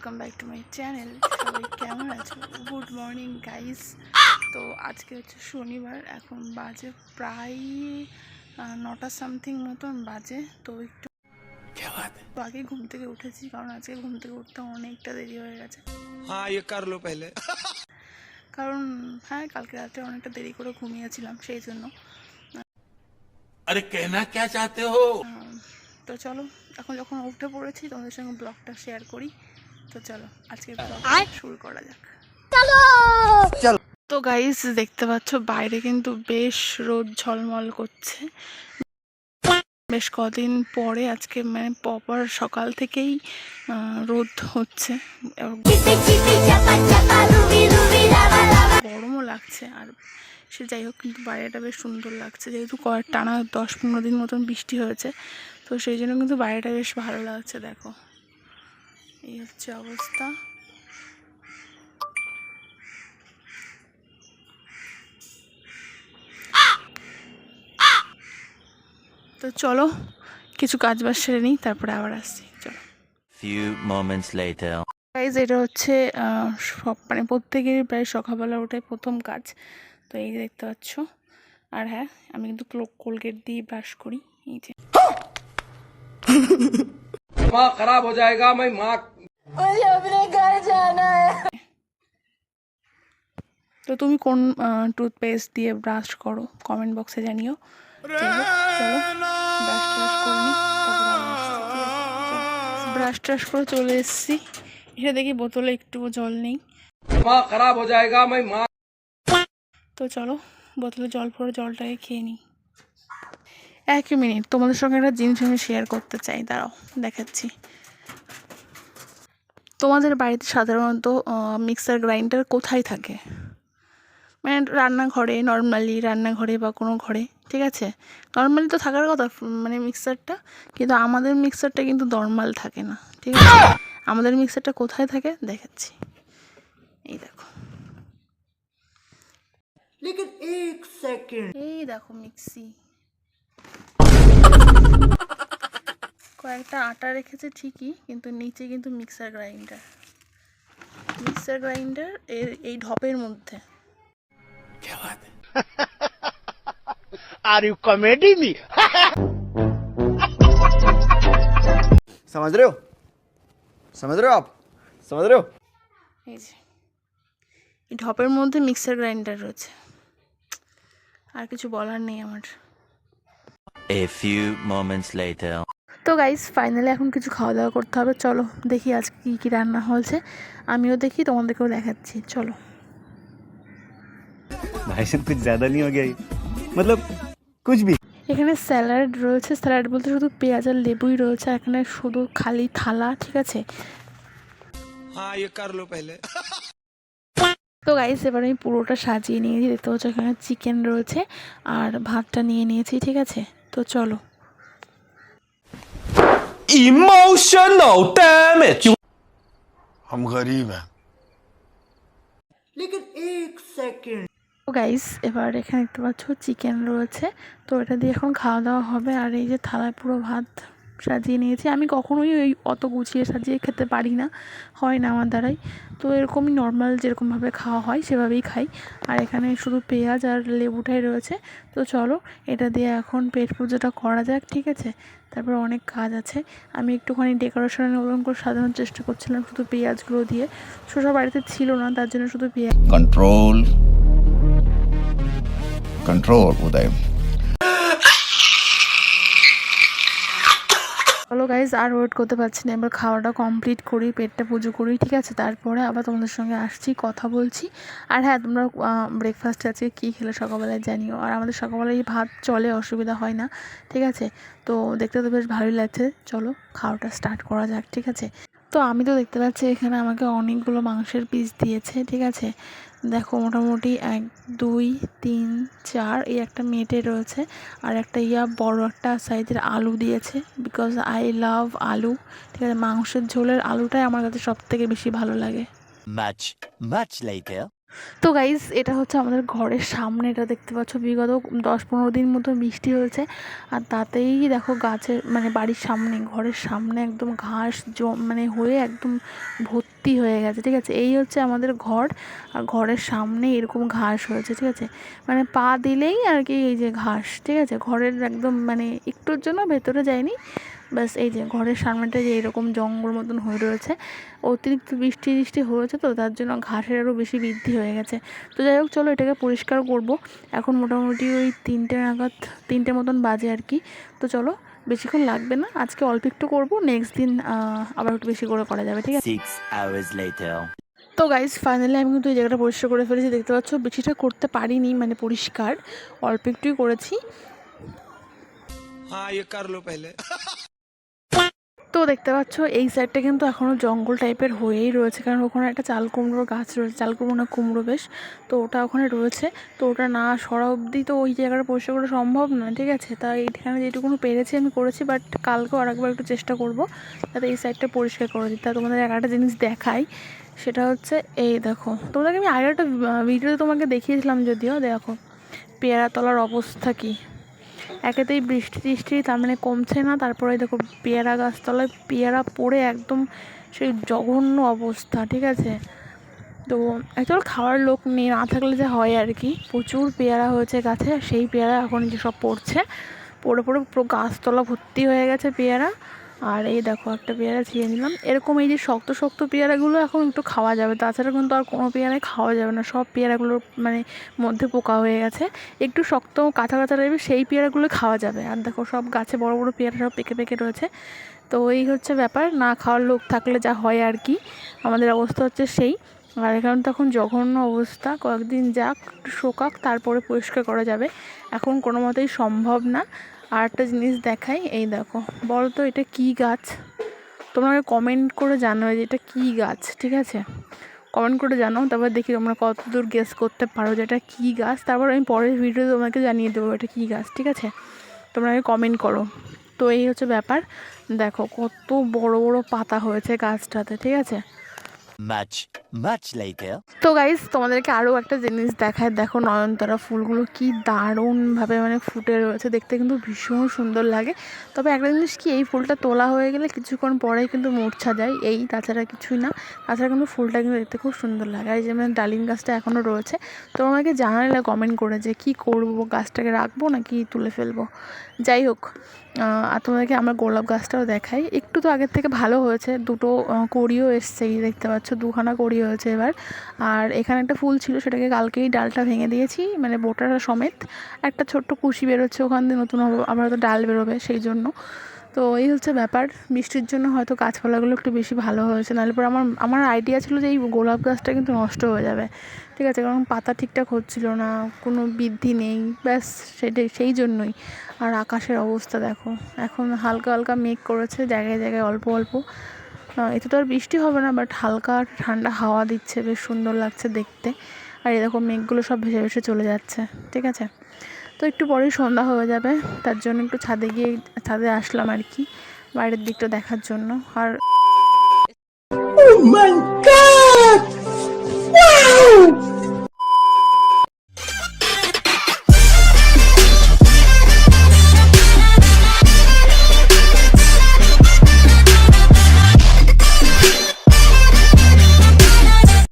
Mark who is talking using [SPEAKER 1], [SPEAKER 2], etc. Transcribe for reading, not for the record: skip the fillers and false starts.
[SPEAKER 1] Welcome back to my channel. সবাই কেমন আছো? Good morning guys. তো আজকে হচ্ছে শনিবার, এখন বাজে প্রায় 9টা সামথিং মতন বাজে। তো একটু আগে ঘুম থেকে উঠেছি, কারণ আজকে ঘুম থেকে উঠতে অনেকটা দেরি হয়ে গেছে। কারণ হ্যাঁ, কালকে রাতে অনেকটা দেরি করে ঘুমিয়েছিলাম, সেই জন্য।
[SPEAKER 2] अरे कहना क्या चाहते हो?
[SPEAKER 1] তো চলো, এখন যখন উঠে পড়েছি তোমাদের সঙ্গে ব্লগটা শেয়ার করি। তো চলো আজকে ব্লগ শুরু করা যাক। তো গাইস, দেখতে পাচ্ছ বাইরে কিন্তু বেশ রোদ ঝলমল করছে। বেশ কদিন পরে আজকে মানে প্রপার সকাল থেকেই রোদ হচ্ছে, গরমও লাগছে। আর সে যাই হোক, কিন্তু বাইরেটা বেশ সুন্দর লাগছে, যেহেতু টানা 10-15 দিন মতন বৃষ্টি হয়েছে। তো সেই জন্য কিন্তু বাইরেটা বেশ ভালো লাগছে। দেখো, এই হচ্ছে অবস্থা। তো চলো কিছু কাজ বাজ সেরে নিই, তারপরে আবার আসছি। চলো।
[SPEAKER 3] Few moments later.
[SPEAKER 1] গাইজ, এটা হচ্ছে সব মানে প্রত্যেকেরই প্রায় সকালবেলা ওঠে প্রথম কাজ। তো এই দেখতে পাচ্ছ। আর হ্যাঁ, আমি কিন্তু কোলগেট দিয়ে ব্রাশ করি। এই যে
[SPEAKER 2] दिमाग खराब हो जाएगा। मैं माँ
[SPEAKER 1] मुझे अपने घर जाना है। তো তুমি কোন টুথপেস্ট দিয়ে ব্রাশ করো কমেন্ট বক্সে জানিও। চলো ব্রাশ ট্রাশ করে নিই, ব্রাশ ট্রাশ করে চলে এসেছি। এসে দেখি বোতলে একটুও জল নেই।
[SPEAKER 2] दिमाग खराब हो जाएगा। मैं माँ
[SPEAKER 1] তো চলো বোতলে জল ভরে জলটাকে খেয়ে নিই। 1 মিনিট, তোমাদের সঙ্গে একটা জিনিস আমি শেয়ার করতে চাই, দাঁড়াও দেখাচ্ছি। তোমাদের বাড়িতে সাধারণত মিক্সার গ্রাইন্ডার কোথায় থাকে? মানে রান্নাঘরে, নর্মালি রান্নাঘরে বা কোনো ঘরে, ঠিক আছে? নর্মালি তো থাকার কথা মানে মিক্সারটা, কিন্তু আমাদের মিক্সারটা কিন্তু নর্মাল থাকে না, ঠিক আছে? আমাদের মিক্সারটা কোথায় থাকে দেখাচ্ছি। এই দেখো, এই দেখো মিক্সি। কয়েকটা আটা রেখেছে ঠিকই, কিন্তু নিচে কিন্তু মিক্সার গ্রাইন্ডার এর এই ঢপের মধ্যে।
[SPEAKER 2] क्या बात है?
[SPEAKER 4] Are you comedy me? समझ रहे हो? समझ रहे हो आप? समझ रहे हो?
[SPEAKER 1] এই যে এই ঢপের মধ্যে মিক্সার গ্রাইন্ডার রয়েছে। আর কিছু বলার নেই আমার।
[SPEAKER 3] A few moments later.
[SPEAKER 1] তো গাইস, ফাইনালি এখন কিছু খাওয়া দাওয়া করতে হবে। চলো দেখি আজকে কী কী রান্না হয়েছে, আমিও দেখি, তোমাদেরকেও দেখাচ্ছি। চলো।
[SPEAKER 4] भाई साहब कुछ ज्यादा नहीं हो गया ये? मतलब कुछ भी।
[SPEAKER 1] এখানে স্যালাড রয়েছে, স্যালাড বলতে শুধু পেঁয়াজ আর লেবুই রয়েছে। এখানে শুধু খালি থালা, ঠিক আছে?
[SPEAKER 2] हाँ, ये कर लो पहले।
[SPEAKER 1] তো গাইস, এবার আমি পুরোটা সাজিয়ে নিয়েছি। দেখতে পাচ্ছ এখানে চিকেন রয়েছে আর ভাতটা নিয়ে নিয়েছি, ঠিক আছে? তো চলো।
[SPEAKER 2] Emotional damage.
[SPEAKER 4] हम गरीब हैं।
[SPEAKER 1] তো গাইস, এবার এখানে দেখতে পাচ্ছ চিকেন রয়েছে। তো এটা দিয়ে এখন খাওয়া দাওয়া হবে। আর এই যে থালায় পুরো ভাত সাজিয়ে নিয়েছি। আমি কখনোই ওই অত গুছিয়ে সাজিয়ে খেতে পারি না, হয় না আমার দ্বারাই। তো এরকমই নর্মাল যেরকমভাবে খাওয়া হয় সেভাবেই খাই। আর এখানে শুধু পেঁয়াজ আর লেবুটাই রয়েছে। তো চলো এটা দিয়ে এখন পেট পুজোটা করা যাক, ঠিক আছে? তারপর অনেক কাজ আছে। আমি একটুখানি ডেকোরেশনের মতন করে সাজানোর চেষ্টা করছিলাম শুধু পেঁয়াজগুলো দিয়ে। শসা বাড়িতে ছিল না, তার জন্য শুধু পেঁয়াজ।
[SPEAKER 5] कंट्रोल कंट्रोल उदय।
[SPEAKER 1] হ্যালো গাইজ, আর ওয়েট করতে পারছি না, এবার খাওয়াটা কমপ্লিট করি, পেটটা পুজো করি, ঠিক আছে? তারপরে আবার তোমাদের সঙ্গে আসছি, কথা বলছি। আর হ্যাঁ, তোমরা ব্রেকফাস্টে আজকে কী খেলে সকালবেলায় জানিও। আর আমাদের সকালবেলায় ভাত চলে, অসুবিধা হয় না, ঠিক আছে? তো দেখতে তো বেশ ভালোই লাগছে। চলো খাওয়াটা স্টার্ট করা যাক, ঠিক আছে? তো আমি তো দেখতে পাচ্ছি এখানে আমাকে অনেকগুলো মাংসের পিস দিয়েছে, ঠিক আছে? দেখো মোটামুটি 1 2 3 4, এই একটা মেটে রয়েছে। আর একটা বড় একটা সাইজের আলু দিয়েছে, বিকজ আই লাভ আলু, ঠিক আছে? মাংসের ঝোলের আলুটাই আমার কাছে সব থেকে বেশি ভালো লাগে।
[SPEAKER 3] Much later.
[SPEAKER 1] তো গাইজ এটা হচ্ছে আমাদের ঘরের সামনে, এটা দেখতে পাচ্ছ বিগত 10-15 দিন মতো বৃষ্টি হয়েছে, আর তাতেই দেখো গাছের মানে বাড়ির সামনে ঘরের সামনে একদম ঘাস মানে হয়ে একদম ভর্তি হয়ে গেছে, ঠিক আছে। এই হচ্ছে আমাদের ঘর, আর ঘরের সামনে এরকম ঘাস হয়েছে, ঠিক আছে। মানে পা দিলেই আর কি এই যে ঘাস, ঠিক আছে। ঘরের একদম মানে একটুর জন্য ভেতরে যায়নি, ব্যাস এই যে ঘরের সামনেটা যে এরকম জঙ্গল মতন হয়ে রয়েছে, অতিরিক্ত বৃষ্টি হয়েছে তো তার জন্য ঘাসের আরও বেশি বৃদ্ধি হয়ে গেছে। তো যাই হোক, চলো এটাকে পরিষ্কার করব। এখন মোটামুটি ওই 3টে মতন বাজে আর কি। তো চলো, বেশিক্ষণ লাগবে না, আজকে অল্প একটু করবো, নেক্সট দিন আবার একটু বেশি করে করা যাবে, ঠিক আছে।
[SPEAKER 3] 6 hours later.
[SPEAKER 1] তো গাইজ ফাইনালি আমি কিন্তু এই জায়গাটা পরিষ্কার করে ফেলেছি, দেখতে পাচ্ছ। বেশিটা করতে পারিনি, মানে পরিষ্কার অল্প একটুই করেছি।
[SPEAKER 6] हाँ ये कर लो पहले।
[SPEAKER 1] তো দেখতে পাচ্ছ এই সাইডটা কিন্তু এখনও জঙ্গল টাইপের হয়েই রয়েছে, কারণ ওখানে একটা চাল কুমড়োর গাছ রয়েছে, চাল কুমড়ো না কুমড়ো বেশ, তো ওটা ওখানে রয়েছে। তো ওটা না সরা অবধি তো ওই জায়গাটা পরিষ্কার করা সম্ভব না, ঠিক আছে। তাই এইখানে যেটুকুনো পেরেছি আমি করেছি, বাট কালকেও আরেকবার একটু চেষ্টা করব যাতে এই সাইডটা পরিষ্কার করে দিই। তা তোমাদের একটা জিনিস দেখাই, সেটা হচ্ছে এই দেখো, তোমাদেরকে আমি আগের একটা ভিডিওতে তোমাকে দেখিয়েছিলাম যদিও, দেখো পেয়ারা তলার অবস্থা কী। একেতেই বৃষ্টি তার মানে কমছে না, তারপরে দেখো পেয়ারা গাছতলায় পেয়ারা পড়ে একদম সেই জঘন্য অবস্থা, ঠিক আছে। তো অ্যাকচুয়াল খাওয়ার লোক নেই, না থাকলে যে হয় আর কি, প্রচুর পেয়ারা হয়েছে গাছে, সেই পেয়ারা এখন যে সব পড়ছে, পড়ে পুরো গাছতলা ভর্তি হয়ে গেছে পেয়ারা। আর এই দেখো একটা পেয়ারা ছিঁড়ে নিলাম। এরকম এই যে শক্ত পেয়ারাগুলো এখন একটু খাওয়া যাবে, তাছাড়া কিন্তু আর কোনো পেয়ারাই খাওয়া যাবে না, সব পেয়ারাগুলোর মানে মধ্যে পোকা হয়ে গেছে। একটু শক্ত কাঁচা টাইপের সেই পেয়ারাগুলো খাওয়া যাবে। আর দেখো সব গাছে বড় পেয়ারা সব পেকে রয়েছে। তো এই হচ্ছে ব্যাপার, না খাওয়ার লোক থাকলে যা হয় আর কি, আমাদের অবস্থা হচ্ছে সেই। আর এখানে তখন জঘন্য অবস্থা, কয়েকদিন যাক একটু শোকাক, তারপরে পরিষ্কার করা যাবে, এখন কোনো মতেই সম্ভব না। আর একটা জিনিস দেখাই, এই দেখো, বলো তো এটা কী গাছ? তোমরা কমেন্ট করে জানো যে এটা কী গাছ, ঠিক আছে। কমেন্ট করে জানো, তারপর দেখি তোমরা কতদূর গেস করতে পারো যে এটা কী গাছ। তারপর আমি পরের ভিডিও তোমাকে জানিয়ে দেবো এটা কী গাছ, ঠিক আছে। তোমরা কমেন্ট করো। তো এই হচ্ছে ব্যাপার, দেখো কত বড় পাতা হয়েছে গাছটাতে, ঠিক আছে।
[SPEAKER 3] Much later.
[SPEAKER 1] তো গাইজ তোমাদেরকে আরও একটা জিনিস দেখায়, দেখো নয়নতারা ফুলগুলো কি দারুণভাবে মানে ফুটে রয়েছে, দেখতে কিন্তু ভীষণ সুন্দর লাগে। তবে একটা জিনিস কি, এই ফুলটা তোলা হয়ে গেলে কিছুক্ষণ পরেই কিন্তু মূর্ছা যায়, এই তাছাড়া কিছুই না। তাছাড়া কিন্তু ফুলটা কিন্তু দেখতে খুব সুন্দর লাগে। আর এই যে মানে ডালিম গাছটা এখনও রয়েছে, তো আমাকে জানালে কমেন্ট করে যে কী করবো, গাছটাকে রাখবো নাকি তুলে ফেলবো। যাই হোক, আর তোমাদেরকে আমার গোলাপ গাছটাও দেখাই, একটু তো আগের থেকে ভালো হয়েছে, দুটো কড়িও এসছে, এই দেখতে পাচ্ছ 2খানা কড়ি হয়েছে এবার। আর এখানে একটা ফুল ছিল, সেটাকে কালকেই ডালটা ভেঙে দিয়েছি, মানে বোটাটা সমেত। একটা ছোট্ট কুশি বেরোচ্ছে ওখান দিয়ে, নতুন আবার হয়তো ডাল বেরোবে সেই জন্য। তো এই হচ্ছে ব্যাপার, বৃষ্টির জন্য হয়তো গাছপালাগুলো একটু বেশি ভালো হয়েছে, নাহলে পরে আমার আইডিয়া ছিল যে এই গোলাপ গাছটা কিন্তু নষ্ট হয়ে যাবে, ঠিক আছে, কারণ পাতা ঠিকঠাক হচ্ছিল না, কোনো বৃদ্ধি নেই, ব্যাস সেটাই, সেই জন্যই। আর আকাশের অবস্থা দেখো, এখন হালকা মেঘ করেছে, জায়গায় অল্প। এতে তো আর বৃষ্টি হবে না, বাট হালকা ঠান্ডা হাওয়া দিচ্ছে, বেশ সুন্দর লাগছে দেখতে। আর এরকম মেঘগুলো সব ভেসে চলে যাচ্ছে, ঠিক আছে। তো একটু পরেই সন্ধ্যা হয়ে যাবে, তার জন্য একটু ছাদে আসলাম আর কি, বাইরের দিকটা দেখার জন্য। আর